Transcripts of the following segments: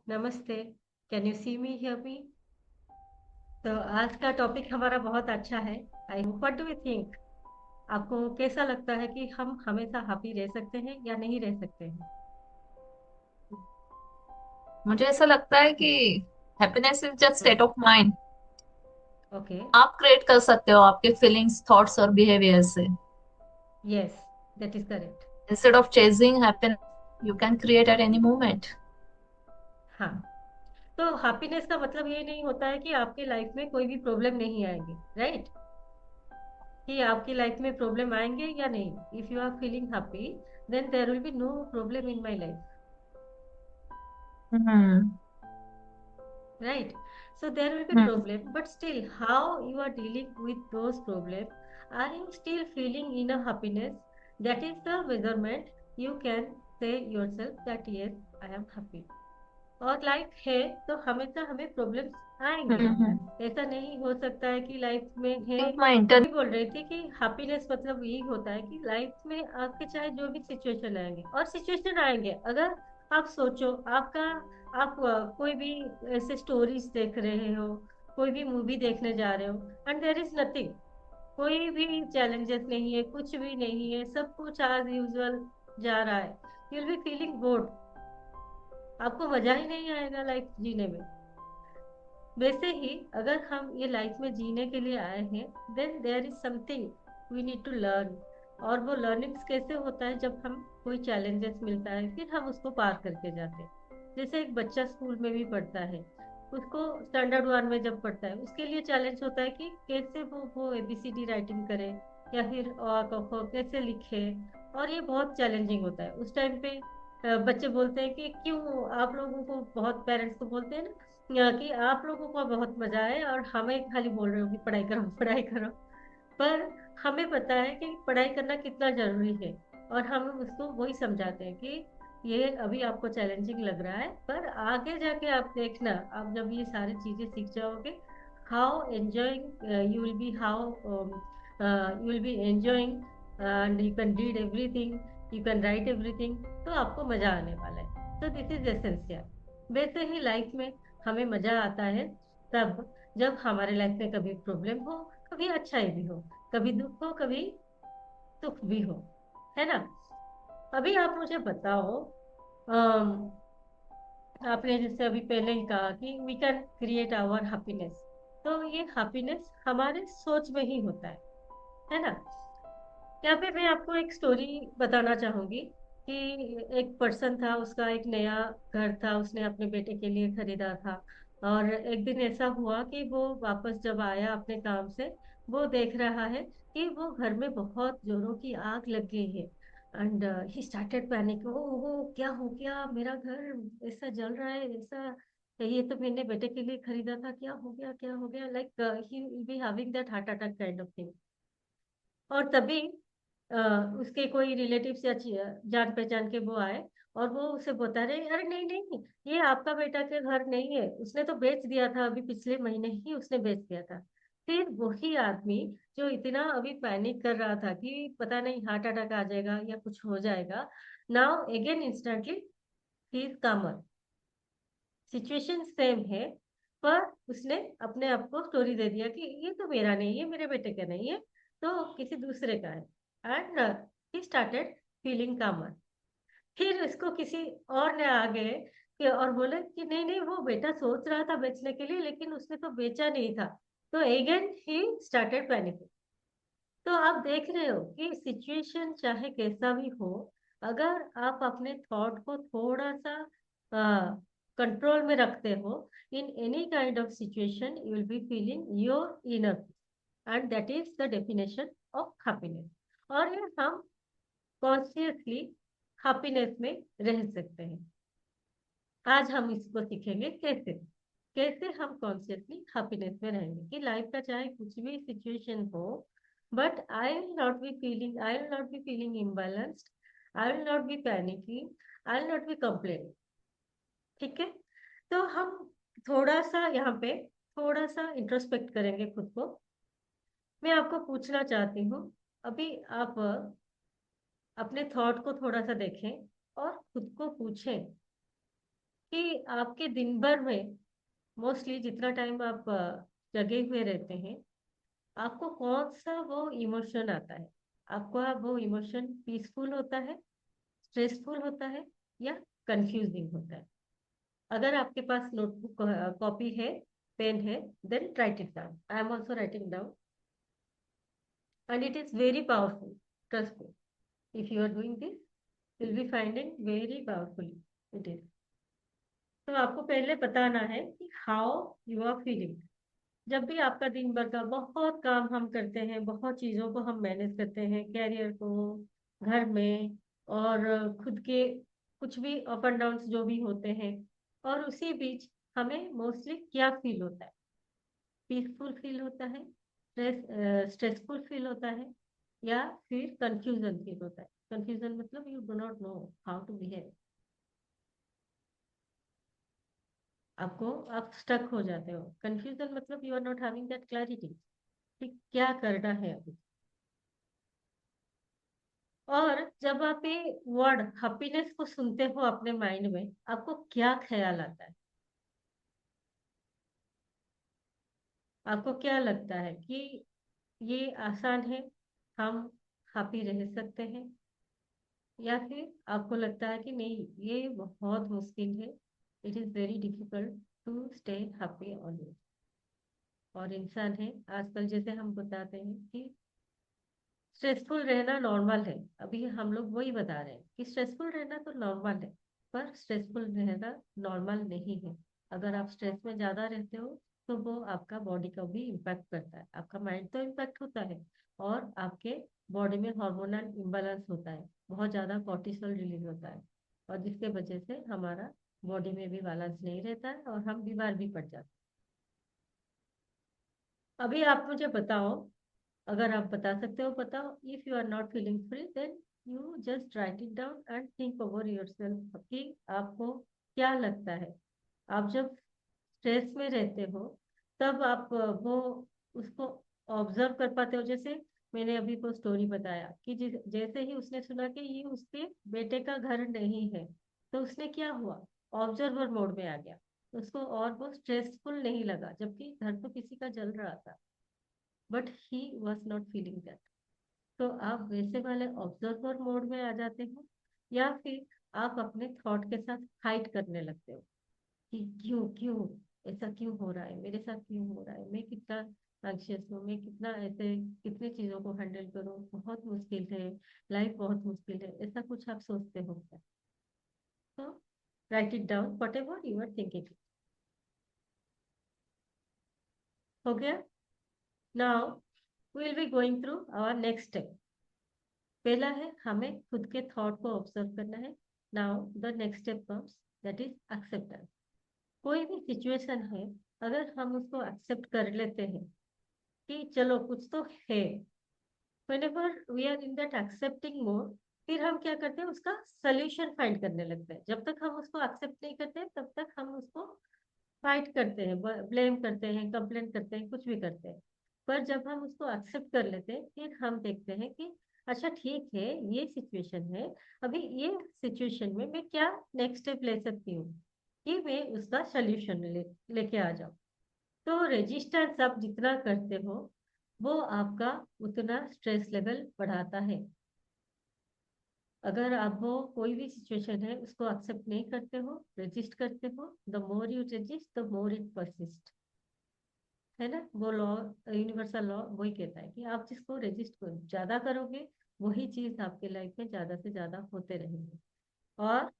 नमस्ते। Can you see me here me? तो आज का टॉपिक हमारा बहुत अच्छा है। I what do you think? आपको कैसा लगता है कि हम हमेशा हैप्पी रह सकते हैं या नहीं रह सकते हैं? मुझे ऐसा लगता है कि happiness is just state of mind. Okay. आप क्रिएट कर सकते हो आपके फीलिंग्स, थॉट्स और बिहेवियर से। Yes, that is correct. Instead of chasing happiness, you can create at any moment. हाँ। तो हैप्पीनेस का मतलब ये नहीं होता है कि आपकी लाइफ में कोई भी प्रॉब्लम नहीं आएंगे, राइट? कि आपकी लाइफ में प्रॉब्लम आएंगे या नहीं। If you are feeling happy, then there will be no problem in my life, hmm. right? So there will be hmm. problem, but still how you are dealing with those problems. Are you still feeling inner happiness? That is the measurement. You can say yourself that yes, I am happy. और life है तो हमेशा हमें problems आएंगे। हम्म। ऐसा नहीं हो सकता है कि लाइफ में है। Think my inter. मैं बोल रही थी कि हैप्पीनेस मतलब यही होता है कि लाइफ में आपके चाहे जो भी सिचुएशन आएंगे, और सिचुएशन आएंगे अगर आप सोचो आपका, आप कोई भी ऐसे स्टोरीज देख रहे हो, कोई भी मूवी देखने जा रहे हो, एंड देयर इज नथिंग, कोई भी चैलेंजेस नहीं है, कुछ भी नहीं है, सब कुछ एज यूजुअल जा रहा है, you will be feeling board. आपको मजा ही नहीं आएगा लाइफ जीने में। वैसे ही अगर हम ये लाइफ में जीने के लिए आए हैं, then there is something we need to learn. और वो लर्निंग्स कैसे होता है? जब हम कोई चैलेंजेस मिलता है फिर हम उसको पार करके जाते हैं। जैसे एक बच्चा स्कूल में भी पढ़ता है, उसको स्टैंडर्ड वन में जब पढ़ता है उसके लिए चैलेंज होता है कि कैसे वो एबीसीडी राइटिंग करे, या फिर अ क ख कैसे लिखे। और ये बहुत चैलेंजिंग होता है उस टाइम पे। बच्चे बोलते हैं कि क्यों आप लोगों को, बहुत पेरेंट्स को बोलते हैं ना, कि आप लोगों को बहुत मजा आए और हमें खाली बोल रहे हो कि पढ़ाई करो पढ़ाई करो। पर हमें पता है कि पढ़ाई करना कितना जरूरी है। और हम उसको वही समझाते हैं कि ये अभी आपको चैलेंजिंग लग रहा है, पर आगे जाके आप देखना, आप जब ये सारी चीजें सीख जाओगे, how enjoying you will B, how you will B enjoying, and you can read everything, you can write everything. तो आपको मजा आने वाला है। तो दिस इज एसेंशियल। वैसे ही लाइफ में हमें मजा आता है तब जब हमारे लाइफ में कभी प्रॉब्लम हो, कभी अच्छाई भी हो, कभी दुख हो, कभी सुख भी हो, है ना? अभी आप मुझे बताओ, अम, आपने जैसे अभी पहले ही कहा कि we can create our happiness. तो ये हैप्पीनेस हमारे सोच में ही होता है ना? यहाँ पे मैं आपको एक स्टोरी बताना चाहूंगी कि एक पर्सन था, उसका एक नया घर था, उसने अपने बेटे के लिए खरीदा था। और एक दिन ऐसा हुआ कि वो वापस जब आया अपने काम से, वो देख रहा है कि वो घर में बहुत जोरों की आग लग गई है। एंड ही स्टार्टेड पैनिक, ओ क्या हो गया, मेरा घर ऐसा जल रहा है, ऐसा, ये तो मैंने बेटे के लिए खरीदा था, क्या हो गया क्या हो गया, like he will be having that heart attack kind of thing. और तभी अ, उसके कोई रिलेटिव या जान पहचान के वो आए, और वो उसे बता रहे, अरे नहीं नहीं, ये आपका बेटा के घर नहीं है, उसने तो बेच दिया था, अभी पिछले महीने ही उसने बेच दिया था। फिर वही आदमी जो इतना अभी पैनिक कर रहा था कि पता नहीं हार्ट अटैक आ जाएगा या कुछ हो जाएगा, now again instantly he is कामर। सिचुएशन सेम है, पर उसने अपने आप को स्टोरी दे दिया कि ये तो मेरा नहीं है, मेरे बेटे का नहीं है, तो किसी दूसरे का है। एंड ही स्टार्टेड फीलिंग कामर। फिर इसको किसी और ने आ गए कि और बोले कि नहीं नहीं, वो बेटा सोच रहा था बेचने के लिए, लेकिन उसने तो बेचा नहीं था। तो अगेन ही स्टार्टेड पैनिक। तो आप देख रहे हो कि सिचुएशन चाहे कैसा भी हो, अगर आप अपने थॉट को थोड़ा सा कंट्रोल में रखते हो, in any kind of situation you will be feeling your inner, and that is the definition of happiness. और ये हम कॉन्शियसली हैप्पीनेस में रह सकते हैं। आज हम इसको सीखेंगे कैसे, कैसे हम कॉन्शियसली हैप्पीनेस में रहेंगे कि लाइफ का चाहे कुछ भी सिचुएशन हो, but I will not be feeling, I will not be feeling imbalanced, I will not be panicking, I will not be complaining. ठीक है? तो हम थोड़ा सा यहाँ पे थोड़ा सा इंट्रोस्पेक्ट करेंगे खुद को। मैं आपको पूछना चाहती हूँ, अभी आप अपने थॉट को थोड़ा सा देखें और खुद को पूछें कि आपके दिन भर में मोस्टली जितना टाइम आप जगे हुए रहते हैं, आपको कौन सा वो इमोशन आता है? आपको वो इमोशन पीसफुल होता है, स्ट्रेसफुल होता है, या कंफ्यूजिंग होता है? अगर आपके पास नोटबुक कॉपी है, पेन है, then write it down. I am also writing down, and it is very powerful. Trust me, if you are doing this, you'll be finding very powerfully it is. तो आपको पहले बताना है कि how you are feeling. जब भी आपका दिन भर का बहुत काम हम करते हैं, बहुत चीजों को हम मैनेज करते हैं, कैरियर को, घर में, और खुद के कुछ भी अप एंड डाउन जो भी होते हैं, और उसी बीच हमें मोस्टली क्या फील होता है? पीसफुल फील होता है, स्ट्रेसफुल फील होता है, या फिर कंफ्यूजन फील होता है? कंफ्यूजन मतलब you do not know how to behave. आपको आप स्टक हो जाते हो. कंफ्यूजन मतलब you are not having that clarity कि क्या करना है अभी. और जब आप ये वर्ड हैप्पीनेस को सुनते हो अपने माइंड में, आपको क्या ख्याल आता है? आपको क्या लगता है कि ये आसान है, हम हैप्पी रह सकते हैं? या फिर आपको लगता है कि नहीं, ये बहुत मुश्किल है, it is very difficult to stay happy always? और इंसान है, आजकल जैसे हम बताते हैं कि स्ट्रेसफुल रहना नॉर्मल है. अभी हम लोग वही बता रहे हैं कि स्ट्रेसफुल रहना तो नॉर्मल है, पर स्ट्रेसफुल रहना नॉर्मल नहीं है. अगर आप स्ट्रेस में ज्यादा रहते हो, तो वो आपका बॉडी का भी इम्पैक्ट करता है, आपका माइंड तो इम्पैक्ट होता है, और आपके बॉडी में हार्मोनल इम्बैलेंस होता है, बहुत ज्यादा कॉर्टिसोल रिलीज होता है, और जिसके वजह से हमारा बॉडी में भी बैलेंस नहीं रहता है, और हम बीमार भी पड़ जाते हैं. अभी आप मुझे बताओ, अगर आप बता सकते हो बताओ. If you are not feeling free, then you just write it down and think over yourself कि आपको क्या लगता है. आप जब स्ट्रेस में रहते हो, तब आप वो उसको ऑब्जर्व कर पाते हो. जैसे मैंने अभी को स्टोरी बताया कि जैसे ही उसने सुना कि ये उसके बेटे का घर नहीं है, तो उसने क्या हुआ, ऑब्जर्वर मोड में आ गया. उसको और वो स्ट्रेसफुल नहीं लगा, जबकि घर तो किसी का जल रहा था, but he was not feeling that. तो आप वैसे वाले ऑब्जर्वर मोड में आ जाते हो, या फिर आप अपने थॉट के साथ फाइट करने लगते हो कि क्यों क्यों ऐसा क्यों हो रहा है, मेरे साथ क्यों हो रहा है, मैं कितना एंग्शियस हूँ, मैं कितना ऐसे कितनी चीजों को हैंडल करूँ, बहुत मुश्किल है, लाइफ बहुत मुश्किल है, ऐसा कुछ आप सोचते हो क्या? तो write it down whatever you are thinking. हो गया? Now we will be going through our next step. पहला है हमें खुद के थॉट को ऑब्जर्व करना है. Now the next step comes, that is acceptance. कोई भी सिचुएशन है, अगर हम उसको एक्सेप्ट कर लेते हैं कि चलो कुछ तो है, whenever we are in that accepting mode, फिर हम क्या करते हैं, उसका सोल्यूशन फाइंड करने लगते हैं. जब तक हम उसको एक्सेप्ट नहीं करते, तब तक हम उसको फाइट करते हैं, ब्लेम करते हैं, कंप्लेन करते हैं, कुछ भी करते हैं. पर जब हम उसको एक्सेप्ट कर लेते हैं, फिर हम देखते हैं कि अच्छा ठीक है, ये सिचुएशन है, अभी ये सिचुएशन में मैं क्या नेक्स्ट स्टेप ले सकती हूँ कि मैं उसका सोल्यूशन लेके आ जाऊँ. तो रेजिस्टेंस आप जितना करते हो, वो आपका उतना स्ट्रेस लेवल बढ़ाता है. अगर आप वो कोई भी सिचुएशन है उसको एक्सेप्ट नहीं करते हो, रेजिस्ट करते हो, the more you resist the more it persist. है ना, वो लॉ, यूनिवर्सल लॉ वही कहता है कि आप जिसको रेजिस्ट करो ज्यादा करोगे, वही चीज आपके लाइफ में ज्यादा से ज्यादा होते रहेंगे. और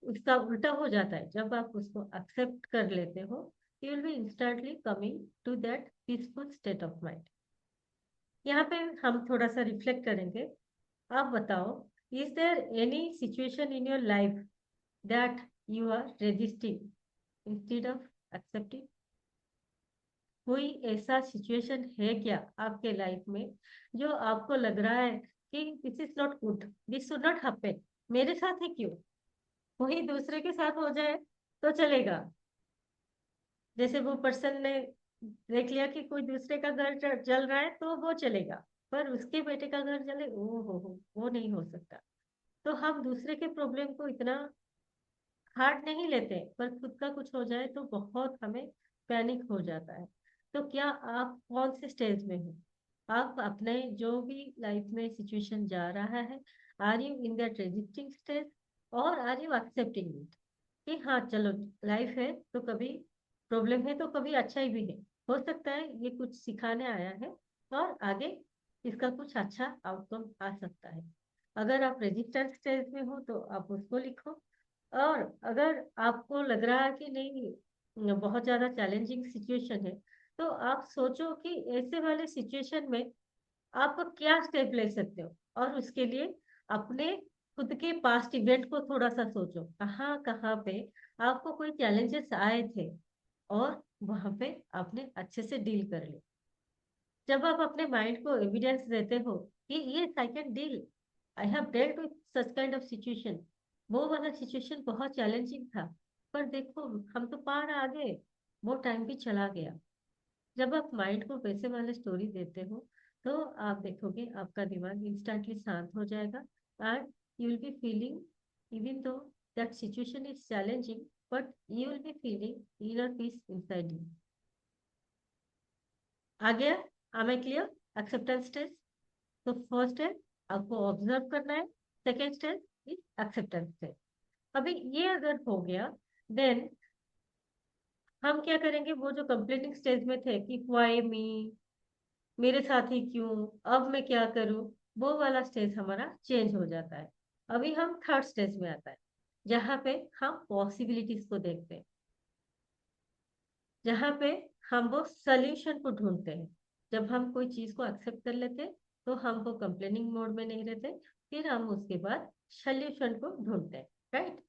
उसका उल्टा हो जाता है, जब आप उसको एक्सेप्ट कर लेते हो, you will be instantly coming to that peaceful state of mind. यहाँ पे हम थोड़ा सा रिफ्लेक्ट करेंगे. आप बताओ, is there any situation in your life that you are resisting instead of accepting? कोई ऐसा सिचुएशन है क्या आपके लाइफ में, जो आपको लग रहा है कि this is not good, this should not happen, मेरे साथ है क्यों, वही दूसरे के साथ हो जाए तो चलेगा? जैसे वो पर्सन ने देख लिया कि कोई दूसरे का घर जल रहा है तो वो चलेगा, पर उसके बेटे का घर जले, ओ हो वो नहीं हो सकता. तो हम दूसरे के प्रॉब्लम को इतना हार्ड नहीं लेते, पर खुद का कुछ हो जाए तो बहुत हमें पैनिक हो जाता है। तो क्या आप कौन से स्टेज में हो? आप अपने जो भी लाइफ में सिचुएशन जा रहा है, are you in that resisting stage और आर यू एक्सेप्टिंग इट? कि हाँ चलो, लाइफ है तो कभी प्रॉब्लम है तो कभी अच्छा ही भी है। हो सकता है ये कुछ सिखाने आया है और आगे इसका कुछ अच्छा आउटकम आ सकता है। अगर आप रेजिस्टेंस स्टेज में हो तो आप उसको लिखो। और अगर आपको लग रहा है कि नहीं, बहुत ज्यादा चैलेंजिंग सिचुएशन है, तो आप सोचो कि ऐसे वाले सिचुएशन में आप क्या स्टेप ले सकते हो। और उसके लिए अपने खुद के पास्ट इवेंट को थोड़ा सा सोचो, कहाँ कहाँ पे आपको कोई चैलेंजेस आए थे और वहां पे आपने अच्छे से डील कर लिया। जब आप अपने माइंड को एविडेंस देते हो कि ये I can deal, I have dealt with such kind of situation, वो वाला सिचुएशन बहुत चैलेंजिंग था, पर देखो हम तो पार आ गए, वो टाइम भी चला गया। जब आप माइंड को वैसे वाले स्टोरी देते हो तो आप देखोगे आपका दिमाग इंस्टेंटली शांत हो जाएगा। And you will be feeling, even though that situation is challenging, but you will be feeling inner peace inside you. आ गया? am I clear? Acceptance stage. तो फर्स्ट है आपको ऑब्जर्व करना है, second stage is acceptance stage. अभी ये अगर हो गया, देन हम क्या करेंगे? वो जो कंप्लेनिंग स्टेज में थे कि व्हाई मी, मेरे साथ ही क्यों, अब मैं क्या करूं, वो वाला स्टेज हमारा चेंज हो जाता है। अभी हम थर्ड स्टेज में आता है, जहाँ पे हम पॉसिबिलिटीज को देखते हैं, जहाँ पे हम वो सल्यूशन को ढूंढते हैं। जब हम कोई चीज को एक्सेप्ट कर लेते तो हम वो कंप्लेनिंग मोड में नहीं रहते, फिर हम उसके बाद सल्यूशन को ढूंढते हैं। राइट?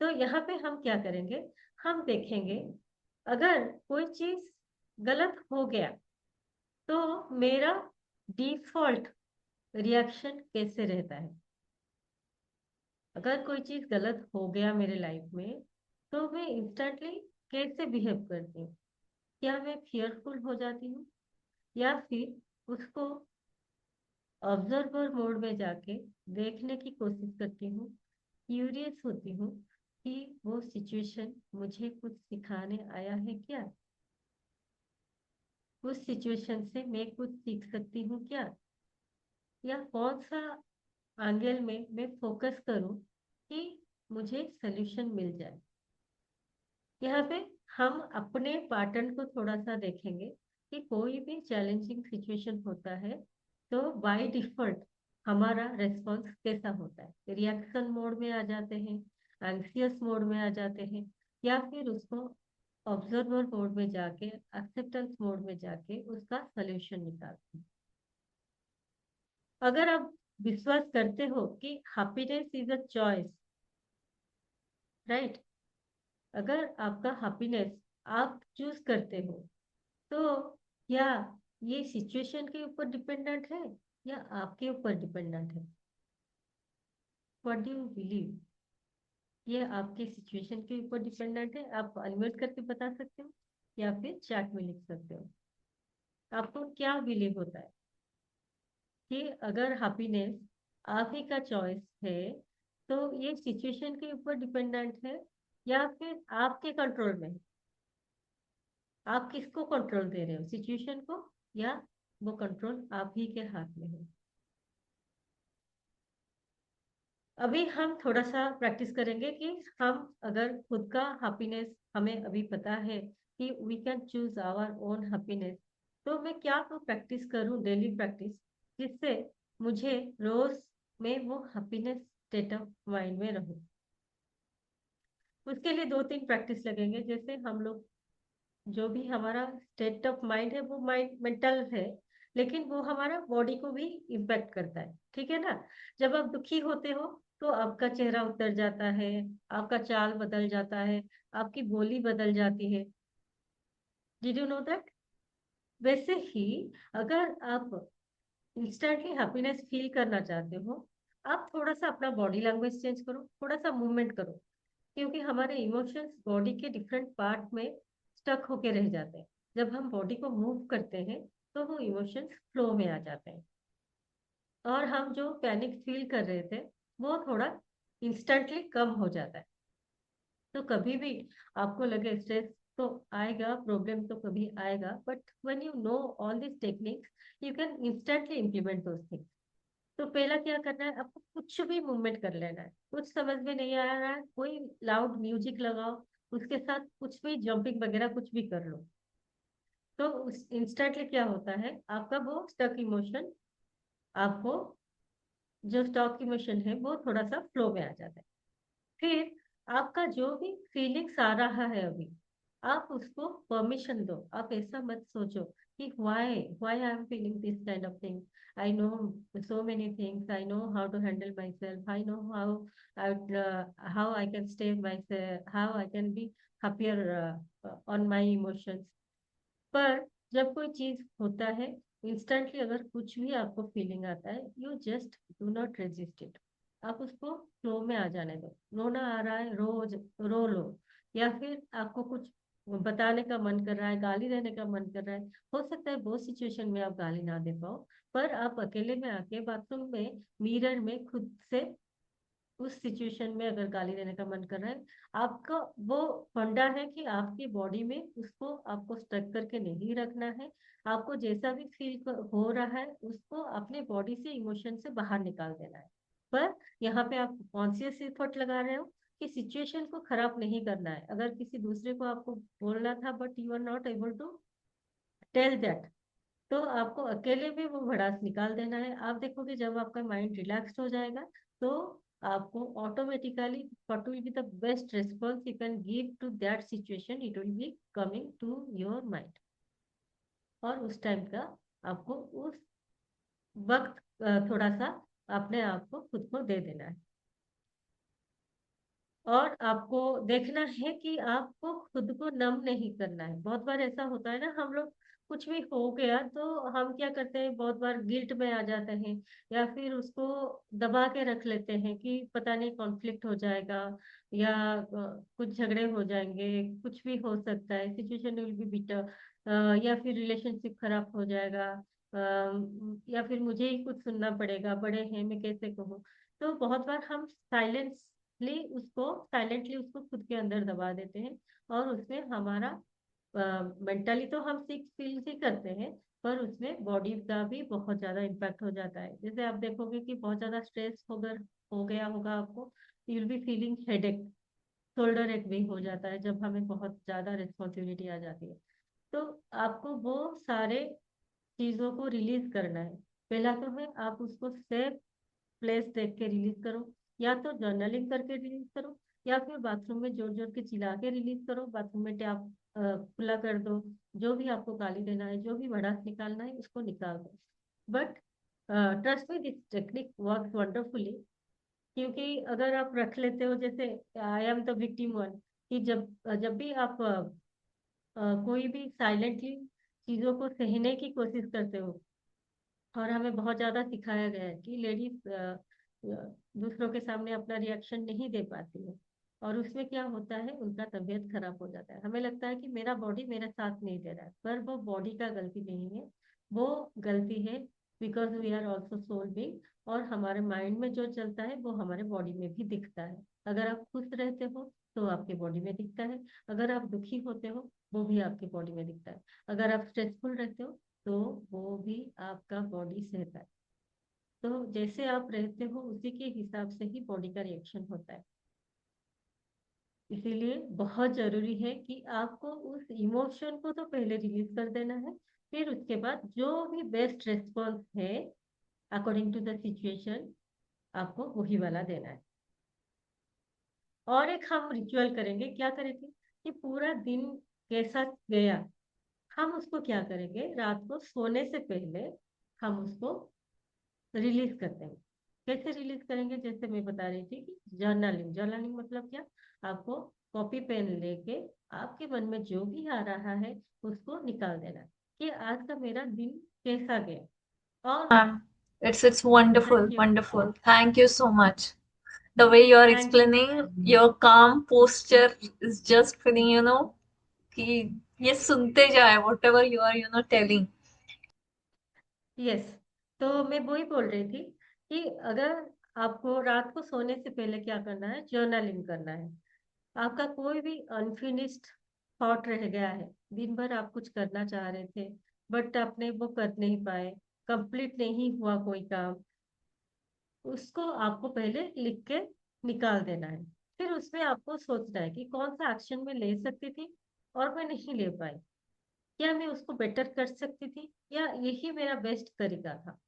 तो यहाँ पे हम क्या करेंगे? हम देखेंगे अगर कोई चीज गलत हो गया तो मेरा डिफॉल्ट रिएक्शन कैसे रहता है। अगर कोई चीज गलत हो गया मेरे लाइफ में तो मैं इंस्टेंटली कैसे बिहेव करती हूँ? क्या मैं फियरफुल हो जाती हूँ, या फिर उसको ऑब्जर्वर मोड में जाके देखने की कोशिश करती हूँ, क्यूरियस होती हूँ कि वो सिचुएशन मुझे कुछ सिखाने आया है क्या, उस सिचुएशन से मैं कुछ सीख सकती हूँ क्या, या कौन सा एंगल में मैं फोकस करूँ कि मुझे सल्यूशन मिल जाए। यहाँ पे हम अपने पैटर्न को थोड़ा सा देखेंगे कि कोई भी चैलेंजिंग सिचुएशन होता है तो बाय डिफॉल्ट हमारा रेस्पॉन्स कैसा होता है? रिएक्शन मोड में आ जाते हैं, एंग्सियस मोड में आ जाते हैं, या फिर उसको ऑब्जर्वर मोड में जाके, एक्सेप्टेंस मोड में जाके उसका सल्यूशन निकालते हैं। अगर आप विश्वास करते हो कि happiness is a choice, right, अगर आपका हैप्पीनेस आप चूज करते हो, तो क्या ये सिचुएशन के ऊपर डिपेंडेंट है या आपके ऊपर डिपेंडेंट है? What do you believe? ये आपके सिचुएशन के ऊपर डिपेंडेंट है? आप अनम्यूट करके बता सकते हो या फिर चैट में लिख सकते हो। आपको क्या बिलीव होता है कि अगर हैप्पीनेस आप ही का चॉइस है तो ये सिचुएशन के ऊपर डिपेंडेंट है या फिर आपके कंट्रोल में है? आप किसको कंट्रोल दे रहे हो, सिचुएशन को, या वो कंट्रोल आप ही के हाथ में है? अभी हम थोड़ा सा प्रैक्टिस करेंगे कि हम अगर खुद का हैप्पीनेस हमें अभी पता है कि we can choose our own happiness, तो मैं क्या तो प्रैक्टिस करूं, डेली प्रैक्टिस, जिससे मुझे रोज में वो हैप्पीनेस स्टेट ऑफ माइंड में रहूं। उसके लिए दो तीन प्रैक्टिस लगेंगे। जैसे हम लोग, जो भी हमारा स्टेट ऑफ माइंड है वो माइंड मेंटल है, लेकिन वो हमारा बॉडी को भी इम्पेक्ट करता है, ठीक है ना? जब आप दुखी होते हो तो आपका चेहरा उतर जाता है, आपका चाल बदल जाता है, आपकी बोली बदल जाती है। Did you know that? वैसे ही अगर आप इंस्टेंटली हैप्पीनेस फील करना चाहते हो, आप थोड़ा सा अपना बॉडी लैंग्वेज चेंज करो, थोड़ा सा मूवमेंट करो, क्योंकि हमारे इमोशंस बॉडी के डिफरेंट पार्ट में स्टक होके रह जाते हैं। जब हम बॉडी को मूव करते हैं तो वो इमोशंस फ्लो में आ जाते हैं, और हम जो पैनिक फील कर रहे थे वो थोड़ा इंस्टेंटली कम हो जाता है। तो कभी भी आपको लगे स्ट्रेस, तो आएगा, प्रॉब्लम तो कभी आएगा, but when you know all this techniques, you can instantly implement those things. तो पहला क्या करना है, आपको कुछ भी मूवमेंट कर लेना है। कुछ समझ में नहीं आ रहा है, कोई लाउड म्यूजिक लगाओ, उसके साथ कुछ भी जंपिंग वगैरह कुछ भी कर लो। तो उस इंस्टेंटली क्या होता है, आपका वो स्टक इमोशन, आपको जो स्टॉक इमोशन है वो थोड़ा सा फ्लो में आ जाता है। फिर आपका जो भी फीलिंग्स आ रहा है अभी, आप उसको परमिशन दो। आप ऐसा मत सोचो कि why why I am feeling this kind of thing, I know so many things, I know how to handle myself, I know how I can stay myself, how I can be happier on my emotions। पर जब कोई चीज होता है, instantly अगर कुछ भी आपको फीलिंग आता है, you just do not resist it. आप उसको फ्लो में आ जाने दो। रोना आ रहा है, रोज रो लो। या फिर आपको कुछ बताने का मन कर रहा है, गाली देने का मन कर रहा है, हो सकता है वो सिचुएशन में आप गाली ना दे पाओ, पर आप अकेले में आके बाथरूम में मिरर में खुद से उस सिचुएशन में अगर गाली देने का मन कर रहा है, आपका वो फंडा है कि आपकी बॉडी में उसको आपको स्ट्रक करके नहीं रखना है। आपको जैसा भी फील हो रहा है, उसको अपने बॉडी से, इमोशन से बाहर निकाल देना है। पर यहाँ पे आप कॉन्शियस एफर्ट लगा रहे हो कि सिचुएशन को खराब नहीं करना है। अगर किसी दूसरे को आपको बोलना था, but you are not able to tell that, तो आपको अकेले में वो भड़ास निकाल देना है। आप देखोगे जब आपका माइंड रिलैक्स्ड हो जाएगा, तो आपको automatically what will be the best response you can give to that situation, it will be coming to your mind. और उस टाइम का आपको उस वक्त थोड़ा सा अपने आप को खुद को दे देना है। और आपको देखना है कि आपको खुद को नम नहीं करना है। बहुत बार ऐसा होता है ना, हम लोग कुछ भी हो गया तो हम क्या करते हैं, बहुत बार गिल्ट में आ जाते हैं, या फिर उसको दबा के रख लेते हैं कि पता नहीं कॉन्फ्लिक्ट हो जाएगा, या कुछ झगड़े हो जाएंगे, कुछ भी हो सकता है, सिचुएशन विल बी बिटर, या फिर रिलेशनशिप खराब हो जाएगा, या फिर मुझे ही कुछ सुनना पड़ेगा, बड़े हैं मैं कैसे कहूँ। तो बहुत बार हम साइलेंटली उसको खुद के अंदर दबा देते हैं, और उसमें हमारा मेंटली तो हम सिक फील ही करते हैं, पर उसमें बॉडी का भी बहुत ज्यादा इम्पैक्ट हो जाता है। जैसे आप देखोगे कि बहुत ज्यादा स्ट्रेस हो गया होगा आपको, you will be feeling headache, shoulder एक भी हो जाता है जब हमें बहुत ज्यादा रिस्पॉन्सिबिलिटी आ जाती है। तो आपको वो सारे चीजों को रिलीज करना है। पहला तो है आप उसको सेफ प्लेस देख के रिलीज करो, या तो जर्नलिंग करके रिलीज करो, या फिर बाथरूम में जोर जोर के चिल्ला के रिलीज करो, बाथरूम में टैप खुला कर दो। जो भी आपको गाली देना है, जो भी भड़ास निकालना है, उसको निकाल दो। But trust me, this technique works wonderfully. क्योंकि अगर आप रख लेते हो, जैसे I am the victim one, कि जब जब भी आप कोई भी साइलेंटली चीजों को सहने की कोशिश करते हो, और हमें बहुत ज्यादा सिखाया गया है कि लेडीज दूसरों के सामने अपना रिएक्शन नहीं दे पाती है, और उसमें क्या होता है, उनका तबीयत खराब हो जाता है। हमें लगता है कि मेरा बॉडी मेरा साथ नहीं दे रहा है, पर वो बॉडी का गलती नहीं है, वो गलती है because we are also soul being. और हमारे माइंड में जो चलता है वो हमारे बॉडी में भी दिखता है। अगर आप खुश रहते हो तो आपके बॉडी में दिखता है, अगर आप दुखी होते हो वो भी आपकी बॉडी में दिखता है, अगर आप स्ट्रेसफुल रहते हो तो वो भी आपका बॉडी सहता है। तो जैसे आप रहते हो उसी के हिसाब से ही बॉडी का रिएक्शन होता है। इसीलिए बहुत जरूरी है कि आपको उस इमोशन को तो पहले रिलीज कर देना है, फिर उसके बाद जो भी बेस्ट रिस्पॉन्स है अकॉर्डिंग टू द सिचुएशन, आपको वही वाला देना है। और एक हम रिचुअल करेंगे, क्या करेंगे कि पूरा दिन कैसा गया, हम उसको क्या करेंगे, रात को सोने से पहले हम उसको रिलीज करते हैं। कैसे रिलीज करेंगे, जैसे मैं बता रही थी कि जर्नलिंग। जर्नलिंग मतलब क्या, आपको कॉपी पेन लेके आपके मन में जो भी आ रहा है उसको निकाल देना है, कि आज का मेरा दिन कैसा गया। और It's wonderful, thank you. wonderful. Thank you so much. The way you are thank you. explaining, your calm posture is just feeling, कि ये सुनते जाए whatever you are, telling. Yes, तो मैं वही बोल रही थी कि अगर आपको रात को सोने से पहले क्या करना है, जर्नलिंग करना है। आपका कोई भी अनफिनिश्ड थॉट रह गया है, दिन भर आप कुछ करना चाह रहे थे बट आपने वो कर नहीं पाए, कंप्लीट नहीं हुआ कोई काम, उसको आपको पहले लिख के निकाल देना है। फिर उसमें आपको सोचना है कि कौन सा एक्शन मैं ले सकती थी और मैं नहीं ले पाई, क्या मैं उसको बेटर कर सकती थी, या यही मेरा बेस्ट तरीका था।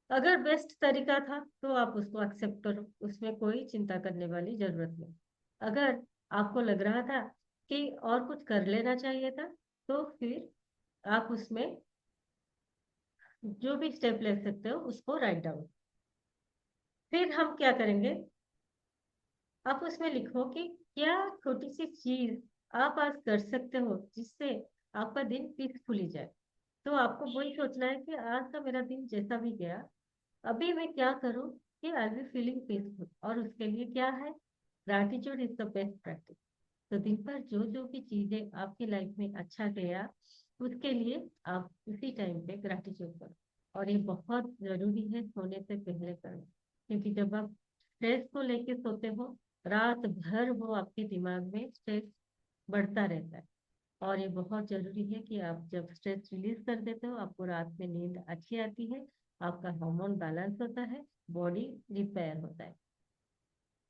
अगर बेस्ट तरीका था तो आप उसको एक्सेप्ट करो, उसमें कोई चिंता करने वाली जरूरत नहीं। अगर आपको लग रहा था कि और कुछ कर लेना चाहिए था, तो फिर आप उसमें जो भी स्टेप ले सकते हो उसको राइट डाउन। फिर हम क्या करेंगे, आप उसमें लिखो कि क्या छोटी सी चीज आप आज कर सकते हो जिससे आपका दिन पीसफुली जाए। तो आपको वही सोचना है कि आज का मेरा दिन जैसा भी गया, अभी मैं क्या करूं कि आई बी फीलिंग पीसफुल, और उसके लिए क्या है, gratitude is the best practice. तो दिन भर जो जो भी चीजें आपकी लाइफ में अच्छा गया, उसके लिए आप उसी टाइम पे ग्रैटिट्यूड करो। और ये बहुत जरूरी है सोने से पहले करना, क्योंकि जब आप स्ट्रेस को लेके सोते हो, रात भर वो आपके दिमाग में स्ट्रेस बढ़ता रहता है। और ये बहुत जरूरी है कि आप जब स्ट्रेस रिलीज कर देते हो, आपको रात में नींद अच्छी आती है, आपका हार्मोन बैलेंस होता है, बॉडी रिपेयर होता है।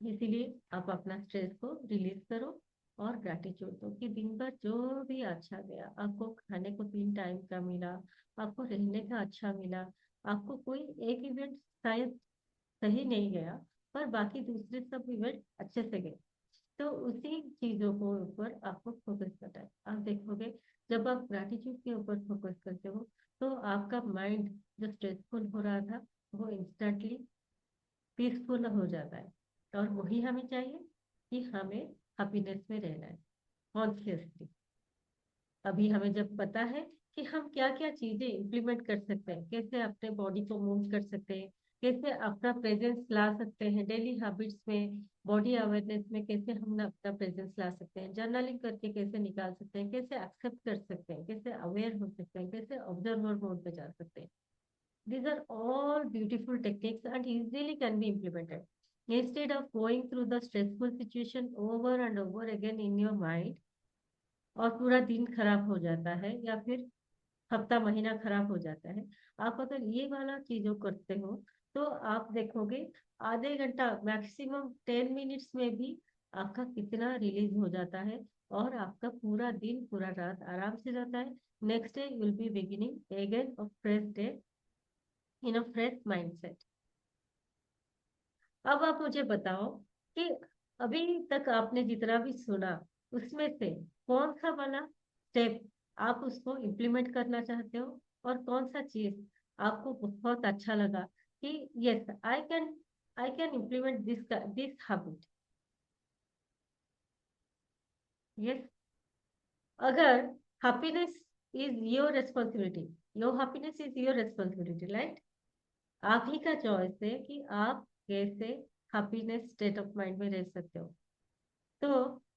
इसीलिए आप अपना स्ट्रेस को रिलीज करो और ग्रैटिट्यूड दो कि दिन भर जो भी अच्छा गया, आपको खाने को 3 टाइम का मिला, आपको रहने का अच्छा मिला, आपको कोई एक इवेंट शायद सही नहीं गया पर बाकी दूसरे सब इवेंट अच्छे से गए, तो उसी चीजों को ऊपर आपको फोकस करना है। आप देखोगे जब आप ग्रैटिट्यूड के ऊपर फोकस करते हो, तो आपका माइंड जो स्ट्रेसफुल हो रहा था वो इंस्टेंटली पीसफुल हो जाता है। और वही हमें चाहिए कि हमें हैप्पीनेस में रहना है, कॉन्शियसली। अभी हमें जब पता है कि हम क्या क्या चीजें इम्प्लीमेंट कर सकते हैं, कैसे अपने बॉडी को मूव कर सकते हैं, कैसे अपना प्रेजेंस ला सकते हैं डेली हैबिट्स में, बॉडी अवेयरनेस में कैसे हम अपना प्रेजेंस ला सकते हैं, जर्नलिंग करके कैसे निकाल सकते हैं, कैसे एक्सेप्ट कर सकते हैं, कैसे अवेयर हो सकते हैं, कैसे ऑब्जर्वर मोड पे जा सकते हैं। These are all beautiful techniques and easily can be implemented. Instead of going through the stressful situation over and over again in your mind, और पूरा दिन खराब हो जाता है या फिर हफ्ता महीना खराब हो जाता है, आप अगर ये वाला चीजों करते हो, तो आप देखोगे आधे घंटा मैक्सिमम 10 मिनट्स में भी आपका कितना रिलीज हो जाता है, और आपका पूरा दिन पूरा रात आराम से जाता है। Next day will be beginning again of fresh day in a fresh mindset. अब आप मुझे बताओ कि अभी तक आपने जितना भी सुना, उसमें से कौन सा वाला स्टेप आप उसको इम्प्लीमेंट करना चाहते हो, और कौन सा चीज आपको बहुत अच्छा लगा कि yes I can implement this habit. Yes, अगर happiness is your responsibility, your happiness is your responsibility, right? आप ही का चॉइस है कि आप कैसे हैप्पीनेस स्टेट ऑफ माइंड में रह सकते हो। तो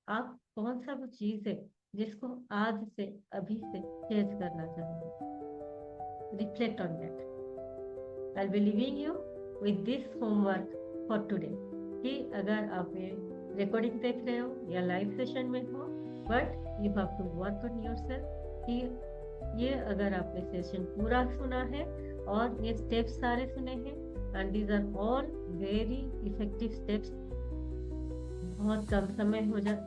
आप कौन सा वो चीज है जिसको आज से अभी से चेंज करना चाहोगे? Reflect on that. I B living you with this homework for today, कि अगर आप ये रिकॉर्डिंग देख रहे हो या लाइव सेशन में हो, but you have to work on yourself कि ये अगर आपने सेशन पूरा सुना है और ये स्टेप्स सारे सुने हैं, and these are all very effective steps, बहुत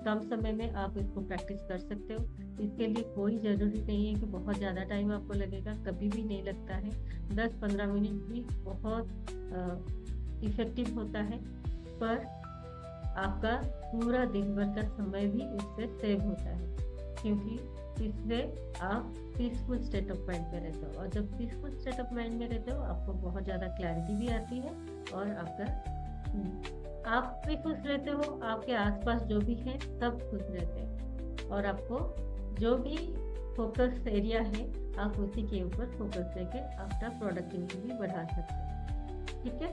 कम समय में आप इसको प्रैक्टिस कर सकते हो। इसके लिए कोई ज़रूरी नहीं है कि बहुत ज़्यादा टाइम आपको लगेगा, कभी भी नहीं लगता है। 10-15 मिनट भी बहुत इफेक्टिव होता है। पर आपका पूरा दिन भर का समय भी इससे सेव होता है, क्योंकि इससे आप पीसफुल स्टेट ऑफ माइंड में रहते हो, और जब पीसफुल स्टेट ऑफ माइंड में रहते हो आपको बहुत ज़्यादा क्लैरिटी भी आती है, और आप भी खुश रहते हो, आपके आसपास जो भी है सब खुश रहते हैं, और आपको जो भी फोकस एरिया है आप उसी के ऊपर फोकस करके अपना प्रोडक्टिविटी भी बढ़ा सकते हैं। ठीक है,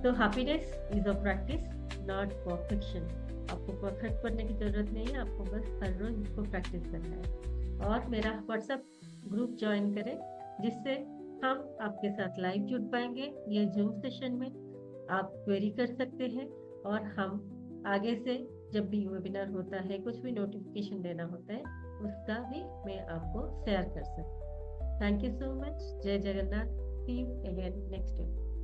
तो happiness is a practice, not perfection. आपको परफेक्ट करने की जरूरत नहीं है, आपको बस हर रोज इसको प्रैक्टिस करना है। और मेरा व्हाट्सएप ग्रुप ज्वाइन करें, जिससे हम आपके साथ लाइव जुड़ पाएंगे। ये जूम सेशन में आप क्वेरी कर सकते हैं, और हम आगे से जब भी वेबिनार होता है, कुछ भी नोटिफिकेशन देना होता है, उसका भी मैं आपको शेयर कर सकती हूँ। Thank you so much. जय जगन्नाथ। सी यू अगेन नेक्स्ट वीक।